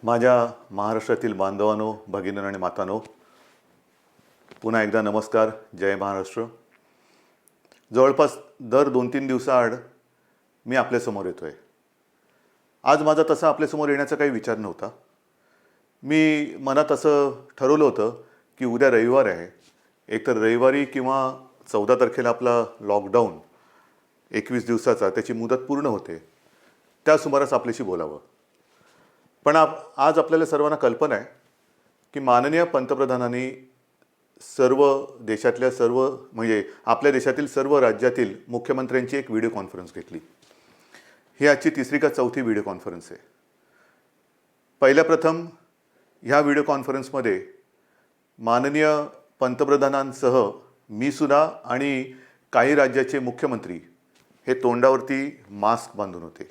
माझ्या महाराष्ट्रातील बांधवांनो, भगिनींनो आणि मातांनो, पुन्हा एकदा नमस्कार. जय महाराष्ट्र. जवळपास दर 2-3 दिवसाआड मी आपल्यासमोर येतो आहे. आज माझा तसा आपल्यासमोर येण्याचा काही विचार नव्हता. मी मनात असं ठरवलं होतं की उद्या रविवार आहे, एकतर रविवारी किंवा 14 तारखेला आपला लॉकडाऊन 21 दिवसाचा त्याची मुदत पूर्ण होते, त्या सुमारास आपल्याशी बोलावं. पण आज आपल्याला सर्वांना कल्पना आहे की माननीय पंतप्रधानांनी सर्व देशातल्या म्हणजे आपल्या देशातील सर्व राज्यातील मुख्यमंत्र्यांची एक व्हिडिओ कॉन्फरन्स घेतली. ही आजची 3री का 4थी व्हिडिओ कॉन्फरन्स आहे. पहिल्या प्रथम ह्या व्हिडिओ कॉन्फरन्समध्ये माननीय पंतप्रधानांसह मी सुद्धा आणि काही राज्याचे मुख्यमंत्री हे तोंडावरती मास्क बांधून होते.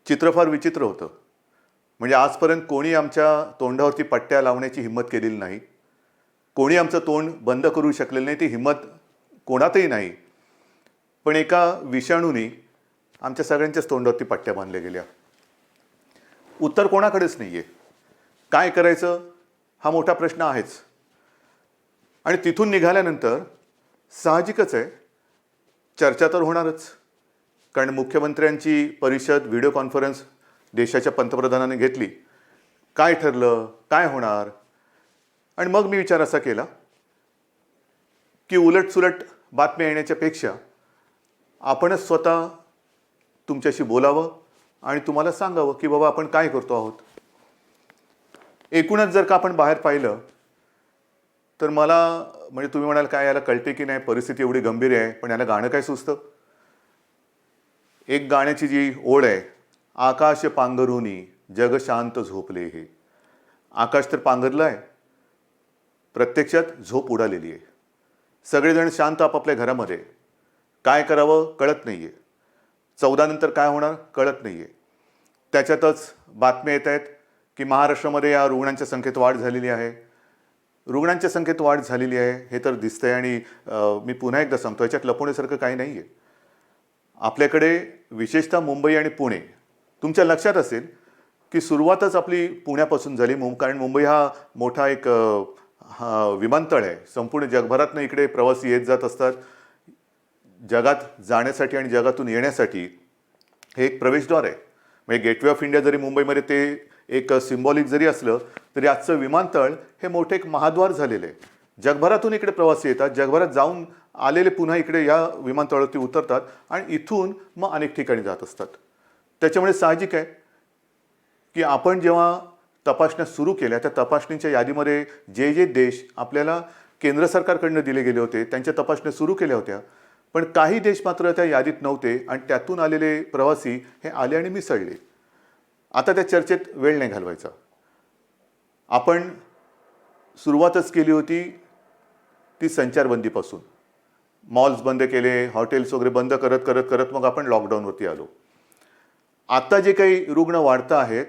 चित्र फार विचित्र होतं. म्हणजे आजपर्यंत कोणी आमच्या तोंडावरती पट्ट्या लावण्याची हिंमत केलेली नाही, कोणी आमचं तोंड बंद करू शकलेलं नाही, ती हिंमत कोणातही नाही. पण एका विषाणूने आमच्या सगळ्यांच्याच तोंडावरती पट्ट्या बांधल्या गेल्या. उत्तर कोणाकडेच नाही आहे. काय करायचं हा मोठा प्रश्न आहेच. आणि तिथून निघाल्यानंतर साहजिकच आहे, चर्चा तर होणारच. कारण मुख्यमंत्र्यांची परिषद, व्हिडिओ कॉन्फरन्स देशाच्या पंतप्रधानाने घेतली. काय ठरलं, काय होणार? आणि मग मी विचार असा केला की उलटसुलट बातम्या येण्याच्या पेक्षा आपणच स्वतः तुमच्याशी बोलावं आणि तुम्हाला सांगावं की बाबा आपण काय करतो आहोत. एकूणच जर का आपण बाहेर पाहिलं तर मला म्हणजे तुम्ही म्हणाल काय याला कळते की नाही, परिस्थिती एवढी गंभीर आहे, पण याला गाणं काय सुचतं? एक गाण्याची जी ओळ आहे, आकाश पांघरूनी जग शांत झोपले हे. आकाश तर पांघरलं आहे, प्रत्यक्षात झोप उडालेली आहे. सगळेजण शांत आपापल्या घरामध्ये. काय करावं कळत नाही आहे. 14 नंतर काय होणार कळत नाही आहे. त्याच्यातच बातम्या येत आहेत की महाराष्ट्रामध्ये या रुग्णांच्या संख्येत वाढ झालेली आहे. रुग्णांच्या संख्येत वाढ झालेली आहे हे तर दिसतंय. आणि मी पुन्हा एकदा सांगतो, याच्यात लपवण्यासारखं काही नाही आहे. आपल्याकडे विशेषतः मुंबई आणि पुणे, तुमच्या लक्षात असेल की सुरुवातच आपली पुण्यापासून झाली. कारण मुंबई हा मोठा एक विमानतळ आहे. संपूर्ण जगभरातनं इकडे प्रवासी येत जात असतात. जगात जाण्यासाठी आणि जगातून येण्यासाठी हे एक प्रवेशद्वार आहे. म्हणजे गेटवे ऑफ इंडिया जरी मुंबईमध्ये ते एक सिम्बॉलिक जरी असलं तरी आजचं विमानतळ हे मोठे एक महाद्वार झालेलं आहे. जगभरातून इकडे प्रवासी येतात, जगभरात जाऊन आलेले पुन्हा इकडे या विमानतळावरती उतरतात आणि इथून मग अनेक ठिकाणी जात असतात. त्याच्यामुळे साहजिक आहे की आपण जेव्हा तपासण्या सुरू केल्या, त्या तपासणीच्या यादीमध्ये जे जे देश आपल्याला केंद्र सरकारकडनं दिले गेले होते त्यांच्या तपासण्या सुरू केल्या होत्या. पण काही देश मात्र त्या यादीत नव्हते आणि त्यातून आलेले प्रवासी हे आले आणि मिसळले. आता त्या चर्चेत वेळ नाही घालवायचा. आपण सुरुवातच केली होती ती संचारबंदीपासून. मॉल्स बंद केले, हॉटेल्स वगैरे बंद करत करत करत मग आपण लॉकडाऊनवरती आलो. आता जे काही रुग्ण वाढत आहेत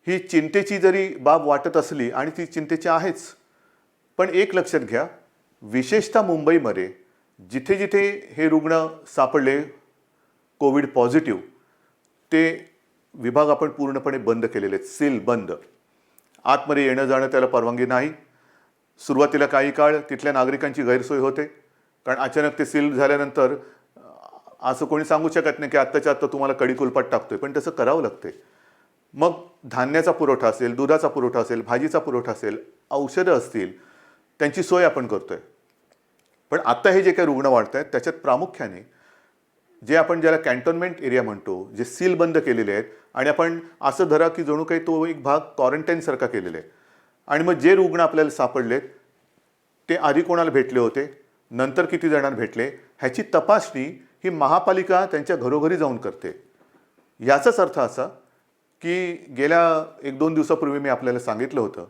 ही चिंतेची जरी बाब वाटत असली, आणि ती चिंतेची आहेच, पण एक लक्षात घ्या, विशेषतः मुंबईमध्ये जिथे जिथे हे रुग्ण सापडले कोविड पॉझिटिव्ह, ते विभाग आपण पूर्णपणे बंद केलेले आहेत. सील बंद. आतमध्ये येणं जाणं त्याला परवानगी नाही. सुरुवातीला काही काळ तिथल्या नागरिकांची गैरसोय होते, कारण अचानक ते सील झाल्यानंतर असं कोणी सांगू शकत नाही की आत्ताच्या आत्ता तुम्हाला कडी कुलपाट टाकतोय, पण तसं करावं लागते. मग धान्याचा पुरवठा असेल, दुधाचा पुरवठा असेल, भाजीचा पुरवठा असेल, औषधं असतील, त्यांची सोय आपण करतोय. पण आत्ता हे जे काही रुग्ण वाढत आहेत त्याच्यात प्रामुख्याने जे आपण ज्याला कॅन्टोन्मेंट एरिया म्हणतो, जे सील बंद केलेले आहेत, आणि आपण असं धरा की जणू काही तो एक भाग क्वारंटाईनसारखा केलेला आहे. आणि मग जे रुग्ण आपल्याला सापडलेत ते आधी कोणाला भेटले होते, नंतर किती जणांना भेटले, ह्याची तपासणी ही महापालिका त्यांच्या घरोघरी जाऊन करते. याचाच अर्थ असा की गेल्या 1-2 दिवसापूर्वी मी आपल्याला सांगितलं होतं,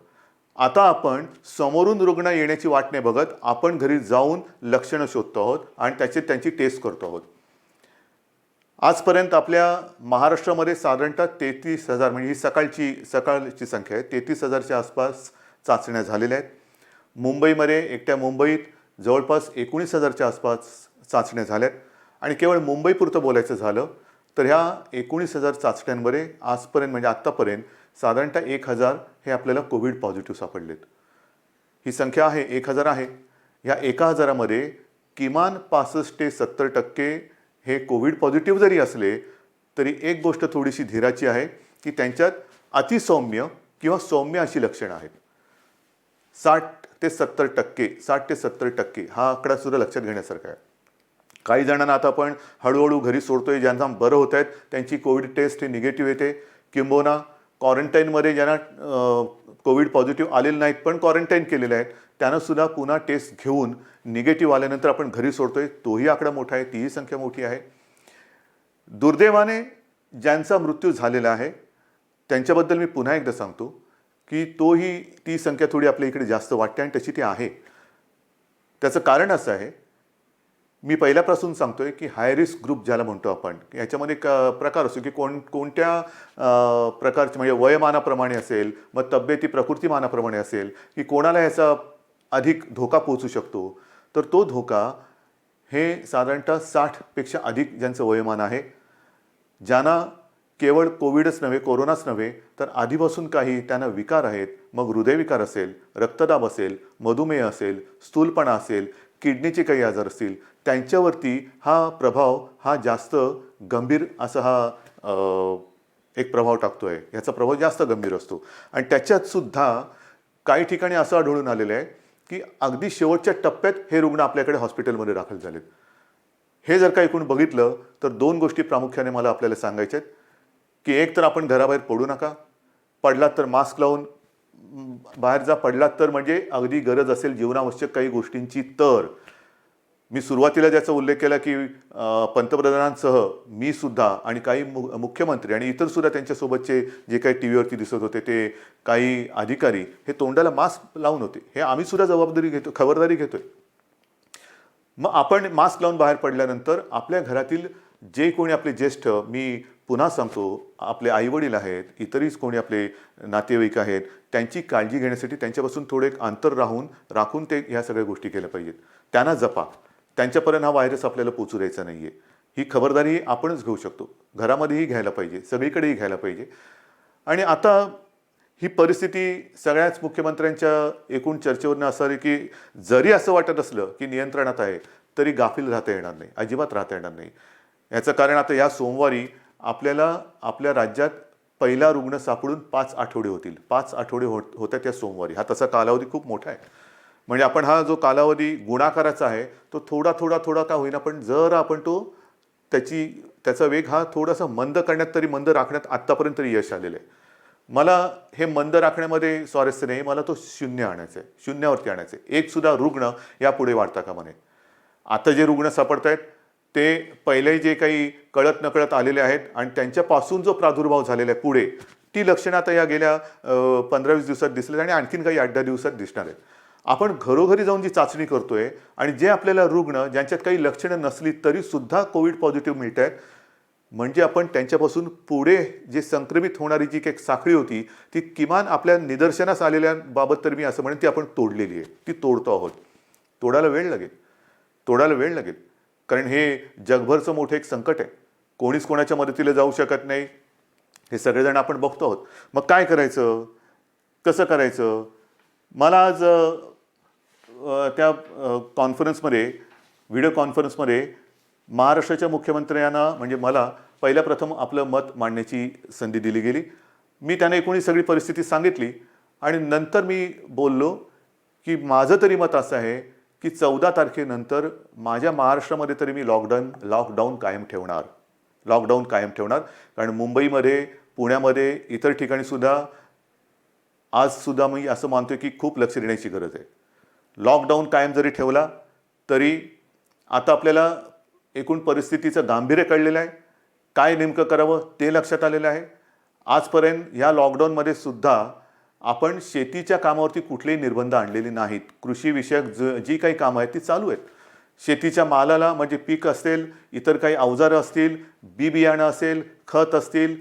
आता आपण समोरून रुग्ण येण्याची वाट नाही बघत, आपण घरी जाऊन लक्षणं शोधतो आहोत आणि त्यांची टेस्ट करतो आहोत. आजपर्यंत आपल्या महाराष्ट्रामध्ये साधारणतः 33,000, म्हणजे ही सकाळची संख्या आहे, 33,000च्या आसपास चाचण्या झालेल्या आहेत. मुंबईमध्ये, एकट्या मुंबईत जवळपास 19,000च्या आसपास चाचण्या झाल्यात. आणि केवळ मुंबईपुरतं बोलायचं झालं तर ह्या 19,000 चाचण्यांमध्ये आजपर्यंत म्हणजे आत्तापर्यंत साधारणतः 1,000 हे आपल्याला कोविड पॉझिटिव्ह सापडलेत. ही संख्या आहे 1,000 आहे. ह्या 1,000मध्ये किमान 65 ते 70% हे कोविड पॉझिटिव्ह जरी असले तरी एक गोष्ट थोडीशी धीराची आहे की त्यांच्यात अतिसौम्य किंवा सौम्य अशी लक्षणं आहेत. 60 ते 70% हा आकडा सुद्धा लक्षात घेण्यासारखा आहे. काही जणांना आता आपण हळूहळू घरी सोडतोय, ज्यांना बरं होत आहेत त्यांची कोविड टेस्ट ही निगेटिव्ह येते, किंबहुना क्वारंटाईनमध्ये ज्यांना कोविड पॉझिटिव्ह आलेले नाहीत पण क्वारंटाईन केलेले आहेत त्यांना सुद्धा पुन्हा टेस्ट घेऊन निगेटिव्ह आल्यानंतर आपण घरी सोडतोय, तोही आकडा मोठा आहे, तीही संख्या मोठी आहे. दुर्दैवाने ज्यांचा मृत्यू झालेला आहे त्यांच्याबद्दल मी पुन्हा एकदा सांगतो की ती संख्या थोडी आपल्या इकडे जास्त वाटते आणि तशी ती आहे. त्याचं कारण असं आहे, मी पहिल्यापासून सांगतोय की हाय रिस्क ग्रुप ज्याला म्हणतो आपण, याच्यामध्ये एक प्रकार असतो की कोणत्या प्रकारचे म्हणजे वयमानाप्रमाणे असेल, मग तब्येती प्रकृतीमानाप्रमाणे असेल की कोणाला याचा अधिक धोका पोहोचू शकतो. तर तो धोका हे साधारणतः 60पेक्षा अधिक ज्यांचं वयोमान आहे, ज्यांना केवळ कोविडच नव्हे, कोरोनाच नव्हे तर आधीपासून काही त्यांना विकार आहेत, मग हृदयविकार असेल, रक्तदाब असेल, मधुमेह असेल, स्थूलपणा असेल, किडनीचे काही आजार असतील, त्यांच्यावरती हा प्रभाव हा जास्त गंभीर असा एक प्रभाव टाकतोय. याचा प्रभाव जास्त गंभीर असतो. आणि त्याच्यात सुद्धा काही ठिकाणी असं आढळून आलेलं आहे की अगदी शेवटच्या टप्प्यात हे रुग्ण आपल्याकडे हॉस्पिटलमध्ये दाखल झालेत. हे जर का एकूण बघितलं तर 2 गोष्टी प्रामुख्याने मला आपल्याला सांगायच्या आहेत की एक तर आपण घराबाहेर पडू नका, पडलात तर मास्क लावून बाहेर जा, पडलात तर म्हणजे अगदी गरज असेल जीवनावश्यक काही गोष्टींची तर. मी सुरुवातीला ज्याचा उल्लेख केला की पंतप्रधानांसह मी सुद्धा आणि काही मुख्यमंत्री आणि इतर सुद्धा त्यांच्यासोबतचे जे काही टी व्हीवरती दिसत होते ते काही अधिकारी हे तोंडाला मास्क लावून होते. हे आम्ही सुद्धा खबरदारी घेतोय. मग आपण मास्क लावून बाहेर पडल्यानंतर आपल्या घरातील जे कोणी आपले ज्येष्ठ, मी पुन्हा सांगतो, आपले आईवडील आहेत, इतरही कोणी आपले नातेवाईक आहेत, त्यांची काळजी घेण्यासाठी त्यांच्यापासून थोडे एक अंतर राखून ते ह्या सगळ्या गोष्टी केल्या पाहिजेत. त्यांना जपा. त्यांच्यापर्यंत हा व्हायरस आपल्याला पोचू द्यायचा नाही आहे. ही खबरदारी आपणच घेऊ शकतो. घरामध्येही घ्यायला पाहिजे, सगळीकडेही घ्यायला पाहिजे. आणि आता ही परिस्थिती सगळ्याच मुख्यमंत्र्यांच्या एकूण चर्चेवरनं असं आहे की जरी असं वाटत असलं की नियंत्रणात आहे तरी गाफील राहता येणार नाही, अजिबात राहता येणार नाही. याचं कारण आता या सोमवारी आपल्याला आपल्या राज्यात पहिला रुग्ण सापडून 5 आठवडे होतील. 5 आठवडे होतात या सोमवारी. हा तसा कालावधी खूप मोठा आहे. म्हणजे आपण हा जो कालावधी गुणाकाराचा आहे तो थोडा का होईना पण जर आपण त्याचा वेग हा थोडासा मंद करण्यात तरी मंद राखण्यात आत्तापर्यंत तरी यश आलेलं आहे. मला हे मंद राखण्यामध्ये स्वारस्य नाही, मला तो शून्य आणायचं आहे, शून्यावरती आणायचं आहे. एक सुद्धा रुग्ण यापुढे वाढता कामा नये. आता जे रुग्ण सापडत आहेत ते पहिले जे काही कळत नकळत आलेले आहेत आणि त्यांच्यापासून जो प्रादुर्भाव झालेला आहे पुढे, ती लक्षणं आता या गेल्या 15-20 दिवसात दिसले आणि आणखीन काही 8-10 दिवसात दिसणार आहेत. आपण घरोघरी जाऊन जी चाचणी करतोय आणि जे आपल्याला रुग्ण ज्यांच्यात काही लक्षणं नसली तरी सुद्धा कोविड पॉझिटिव्ह मिळत आहेत, म्हणजे आपण त्यांच्यापासून पुढे जे संक्रमित होणारी जी काही साखळी होती ती किमान आपल्या निदर्शनास आलेल्या बाबत तर मी असं म्हणेन ती आपण तोडलेली आहे, ती तोडतो आहोत. तोडायला वेळ लागेल कारण हे जगभरचं मोठं एक संकट आहे. कोणीच कोणाच्या मदतीला जाऊ शकत नाही, हे सगळेजण आपण बघतो आहोत. मग काय करायचं, कसं करायचं? मला आज त्या कॉन्फरन्समध्ये, व्हिडिओ कॉन्फरन्समध्ये महाराष्ट्राच्या मुख्यमंत्र्यांना म्हणजे मला प्रथम आपलं मत मांडण्याची संधी दिली गेली. मी त्यांना एकूण सगळी परिस्थिती सांगितली आणि नंतर मी बोललो की माझं तरी मत असं आहे की 14 तारखेनंतर माझ्या महाराष्ट्रामध्ये तरी मी लॉकडाऊन कायम ठेवणार. कारण मुंबईमध्ये, पुण्यामध्ये, इतर ठिकाणी सुद्धा आज सुद्धा मी असं मानतोय की खूप लक्ष देण्याची गरज आहे. लॉकडाऊन कायम जरी ठेवला तरी आता आपल्याला एकूण परिस्थितीचं गांभीर्य कळलेलं आहे. काय नेमकं करावं ते लक्षात आलेलं आहे. आजपर्यंत या लॉकडाऊनमध्ये सुद्धा आपण शेतीच्या कामावरती कुठलेही निर्बंध आणलेले नाहीत. कृषीविषयक जी काही कामं आहेत ती चालू आहेत. शेतीच्या मालाला म्हणजे पीक असेल, इतर काही अवजारं असतील, बी बियाणं असेल, खत असतील,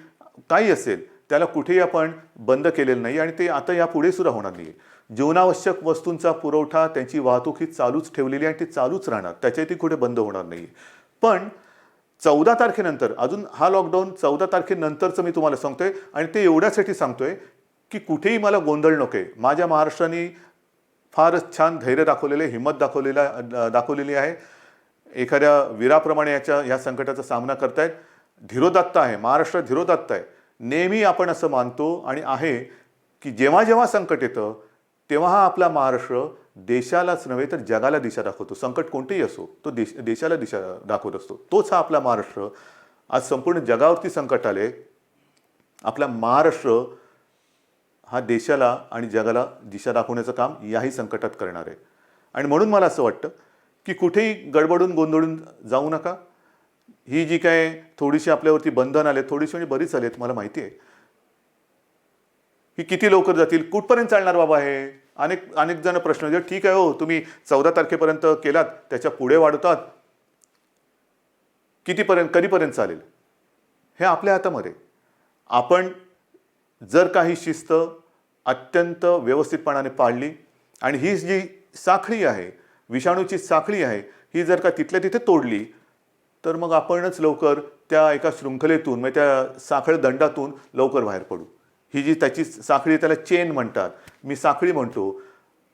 काही असेल, त्याला कुठेही आपण बंद केलेलं नाही आणि ते आता यापुढे सुद्धा होणार नाही. जीवनावश्यक वस्तूंचा पुरवठा, त्यांची वाहतूक ही चालूच ठेवलेली आणि ती चालूच राहणार, त्याच्यात ती कुठे बंद होणार नाही. पण 14 तारखेनंतर, अजून हा लॉकडाऊन 14 तारखेनंतरचं मी तुम्हाला सांगतोय, आणि ते एवढ्यासाठी सांगतोय की कुठेही मला गोंधळ नकोय. माझ्या महाराष्ट्राने फारच छान धैर्य दाखवलेले, हिंमत दाखवलेली आहे. एखाद्या वीराप्रमाणे ह्या संकटाचा सामना करतायत. धीरोदात्त आहे, महाराष्ट्र धीरोदात्त आहे. नेहमी आपण असं मानतो आणि आहे की जेव्हा जेव्हा संकट येतं तेव्हा हा आपला महाराष्ट्र देशालाच नव्हे तर जगाला दिशा दाखवतो. संकट कोणतेही असो, तो देशाला दिशा दाखवत असतो. तोच हा आपला महाराष्ट्र. आज संपूर्ण जगावरती संकट आले, आपला महाराष्ट्र हा देशाला आणि जगाला दिशा दाखवण्याचं काम याही संकटात करणार आहे. आणि म्हणून मला असं वाटतं की कुठेही गडबडून गोंधळून जाऊ नका. ही जी काय थोडीशी आपल्यावरती बंधन आले, थोडीशी म्हणजे बरीच आलेत, मला माहिती आहे. ही किती लवकर जातील, कुठपर्यंत चालणार बाबा हे? अनेक जण प्रश्न विचारतात. ठीक आहे हो, तुम्ही 14 तारखेपर्यंत केलात, त्याच्या पुढे वाढवतात, कधीपर्यंत चालेल? हे आपल्या हातामध्ये. आपण जर काही शिस्त अत्यंत व्यवस्थितपणाने पाळली आणि ही जी साखळी आहे, विषाणूची साखळी आहे, ही जर का तिथल्या तिथे तोडली, तर मग आपणच लवकर त्या एका शृंखलेतून, म्हणजे त्या साखळ दंडातून लवकर बाहेर पडू. ही जी त्याची साखळी, त्याला चेन म्हणतात, मी साखळी म्हणतो.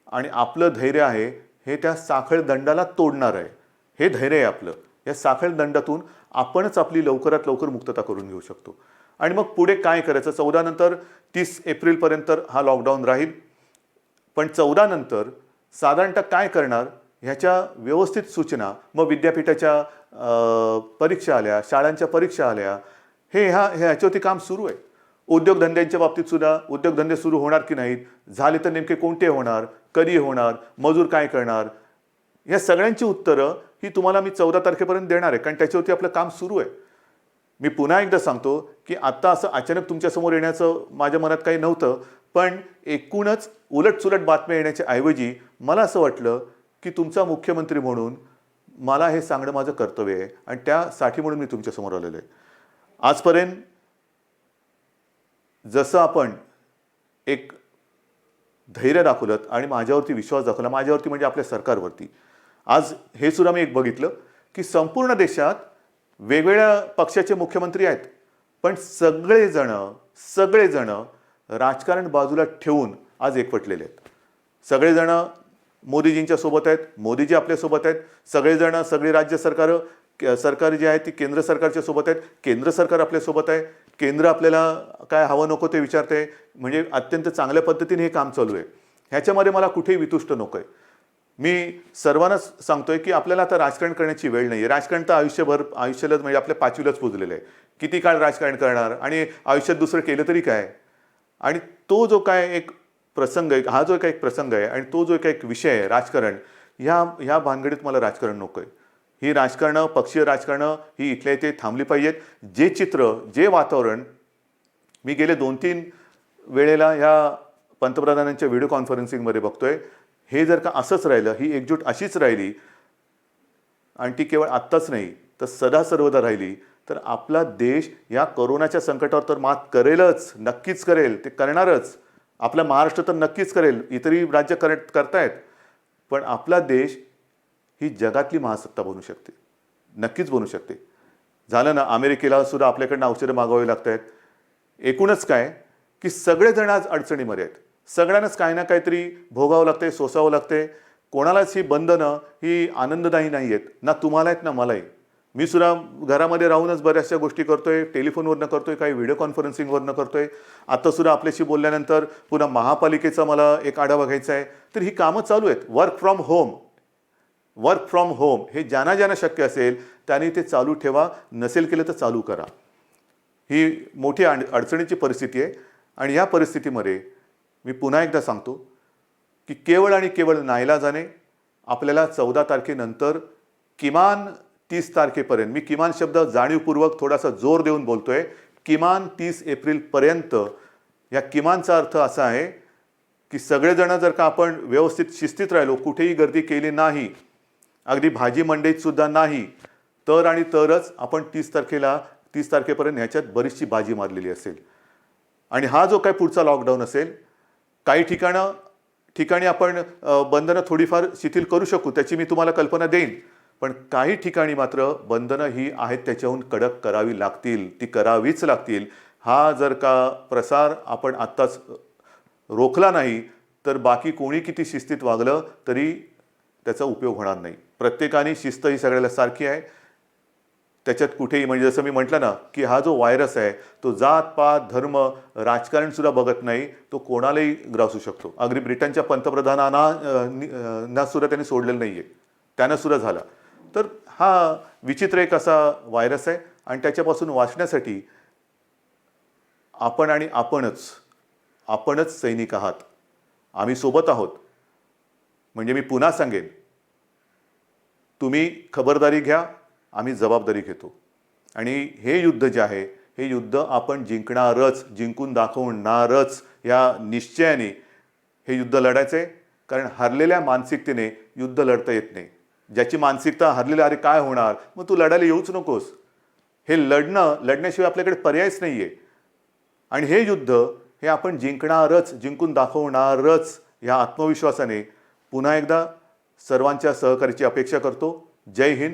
आणि आपलं धैर्य आहे हे त्या साखळ दंडाला तोडणार आहे. हे धैर्य आहे आपलं. या साखळ दंडातून आपणच आपली लवकरात लवकर मुक्तता करून घेऊ शकतो. आणि मग पुढे काय करायचं? 14 नंतर 30 एप्रिलपर्यंत हा लॉकडाऊन राहील. पण 14 नंतर साधारणतः काय करणार ह्याच्या व्यवस्थित सूचना, मग विद्यापीठाच्या परीक्षा आल्या, शाळांच्या परीक्षा आल्या, ह्याच्यावरती काम सुरू आहे. उद्योगधंद्यांच्या बाबतीत सुद्धा उद्योगधंदे सुरू होणार की नाहीत, झाले तर नेमके कोणते होणार, कधी होणार, मजूर काय करणार, या सगळ्यांची उत्तरं ही तुम्हाला मी 14 तारखेपर्यंत देणार आहे, कारण त्याच्यावरती आपलं काम सुरू आहे. मी पुन्हा एकदा सांगतो की आत्ता असं अचानक तुमच्यासमोर येण्याचं माझ्या मनात काही नव्हतं, पण एकूणच उलटसुलट बातम्या येण्याच्या ऐवजी मला असं वाटलं की तुमचा मुख्यमंत्री म्हणून मला हे सांगणं माझं कर्तव्य आहे, आणि त्यासाठी म्हणून मी तुमच्यासमोर आलेलो आहे. आजपर्यंत जसं आपण एक धैर्य दाखवलं आणि माझ्यावरती विश्वास दाखवला, माझ्यावरती म्हणजे आपल्या सरकारवरती, आज हे सुद्धा मी एक बघितलं की संपूर्ण देशात वेगवेगळ्या पक्षाचे मुख्यमंत्री आहेत, पण सगळेजण राजकारण बाजूला ठेवून आज एकवटलेले आहेत. सगळेजण मोदीजींच्या सोबत आहेत, मोदीजी आपल्यासोबत आहेत. सगळेजण, सगळी राज्य सरकार जी आहे ती केंद्र सरकारच्या सोबत आहेत, केंद्र सरकार आपल्यासोबत आहे. केंद्र आपल्याला काय हवं नको ते विचारते, म्हणजे अत्यंत चांगल्या पद्धतीने हे काम चालू आहे. ह्याच्यामध्ये मला कुठेही वितुष्ट नको आहे. मी सर्वांनाच सांगतोय की आपल्याला आता राजकारण करण्याची वेळ नाही आहे. राजकारण तर आयुष्यालाच म्हणजे आपल्या पाचवीलाच पुजलेलं आहे. किती काळ राजकारण करणार आणि आयुष्यात दुसरं केलं तरी काय? आणि तो जो काय एक प्रसंग आहे, हा जो एक प्रसंग आहे आणि तो जो एक विषय आहे राजकारण, ह्या भानगडीत मला राजकारण नको आहे. ही राजकारणं, पक्षीय राजकारणं ही इथल्या इथे थांबली पाहिजेत. जे चित्र, जे वातावरण मी गेले 2-3 वेळेला ह्या पंतप्रधानांच्या व्हिडिओ कॉन्फरन्सिंगमध्ये बघतोय, हे जर का असंच राहिलं, ही एकजूट अशीच राहिली आणि ती केवळ आत्ताच नाही तर सदा सर्वदा राहिली, तर आपला देश या कोरोनाच्या संकटावर तर मात करेलच, नक्कीच करेल, ते करणारच. आपला महाराष्ट्र तर नक्कीच करेल, इतरही राज्य करतायत, पण आपला देश ही जगातली महासत्ता बनू शकते, नक्कीच बनू शकते. झालं ना, अमेरिकेला सुद्धा आपल्याकडनं औषधं मागवावी लागत आहेत. एकूणच काय की सगळेजण आज अडचणीमध्ये आहेत. सगळ्यांनाच काही ना काहीतरी भोगावं लागतंय, सोसावं लागतंय. कोणालाच ही बंधनं ही आनंददायी नाही आहेत, ना तुम्हाला आहेत ना मलाही. मी सुद्धा घरामध्ये राहूनच बऱ्याचशा गोष्टी करतोय, टेलिफोनवरनं करतोय, काही व्हिडिओ कॉन्फरन्सिंगवरनं करतोय. आता सुद्धा आपल्याशी बोलल्यानंतर पुन्हा महापालिकेचा मला एक आढावा घ्यायचा आहे. तर ही कामं चालू आहेत. वर्क फ्रॉम होम हे ज्यांना शक्य असेल त्यांनी ते चालू ठेवा, नसेल केलं तर चालू करा. ही मोठी अडचणीची परिस्थिती आहे आणि या परिस्थितीमध्ये मी पुन्हा एकदा सांगतो की केवळ आणि केवळ नाईलाजाने आपल्याला 14 तारखेनंतर किमान 30 तारखेपर्यंत, मी किमान शब्द जाणीवपूर्वक थोडासा जोर देऊन बोलतोय, किमान 30 एप्रिलपर्यंत. या किमानचा अर्थ असा आहे की सगळेजण जर का आपण व्यवस्थित शिस्तीत राहिलो, कुठेही गर्दी केली नाही, अगदी भाजी मंडईत सुद्धा नाही, तर आणि तरच आपण 30 तारखेपर्यंत ह्याच्यात बरीचशी बाजी मारलेली असेल. आणि हा जो काय पुढचा लॉकडाऊन असेल, काही ठिकाणी आपण बंधनं थोडीफार शिथिल करू शकू, त्याची मी तुम्हाला कल्पना देईन. पण काही ठिकाणी मात्र बंधनं ही आहेत त्याच्याहून कडक करावी लागतील, ती करावीच लागतील. हा जर का प्रसार आपण आत्ताच रोखला नाही तर बाकी कोणी किती शिस्तीत वागलं तरी त्याचा उपयोग होणार नाही. प्रत्येकाने शिस्त ही सगळ्याला सारखी आहे. त्याच्यात कुठेही म्हणजे जसं मी म्हटलं ना की हा जो व्हायरस आहे तो जात पात धर्म राजकारण सुद्धा बघत नाही, तो कोणालाही ग्रासू शकतो. अगदी ब्रिटनच्या पंतप्रधानांना सुद्धा त्यांनी सोडलेलं नाहीये, त्यांना सुद्धा झाला. तर हा विचित्र एक असा व्हायरस आहे आणि त्याच्यापासून वाचण्यासाठी आपण आणि आपणच सैनिक आहात. आम्ही सोबत आहोत. म्हणजे मी पुन्हा सांगेन, तुम्ही खबरदारी घ्या, आम्ही जबाबदारी घेतो. आणि हे युद्ध जे आहे हे युद्ध आपण जिंकणारच, जिंकून दाखवणारच या निश्चयाने हे युद्ध लढायचं आहे. कारण हरलेल्या मानसिकतेने युद्ध लढता येत नाही. ज्याची मानसिकता हरलेल्या अरे काय होणार, मग तू लढायला येऊच नकोस. हे लढण्याशिवाय आपल्याकडे पर्यायच नाही आहे. आणि हे युद्ध हे आपण जिंकणारच, जिंकून दाखवणारच या आत्मविश्वासाने पुन्हा एकदा सर्वांच्या सहकार्याची अपेक्षा करतो. जय हिंद.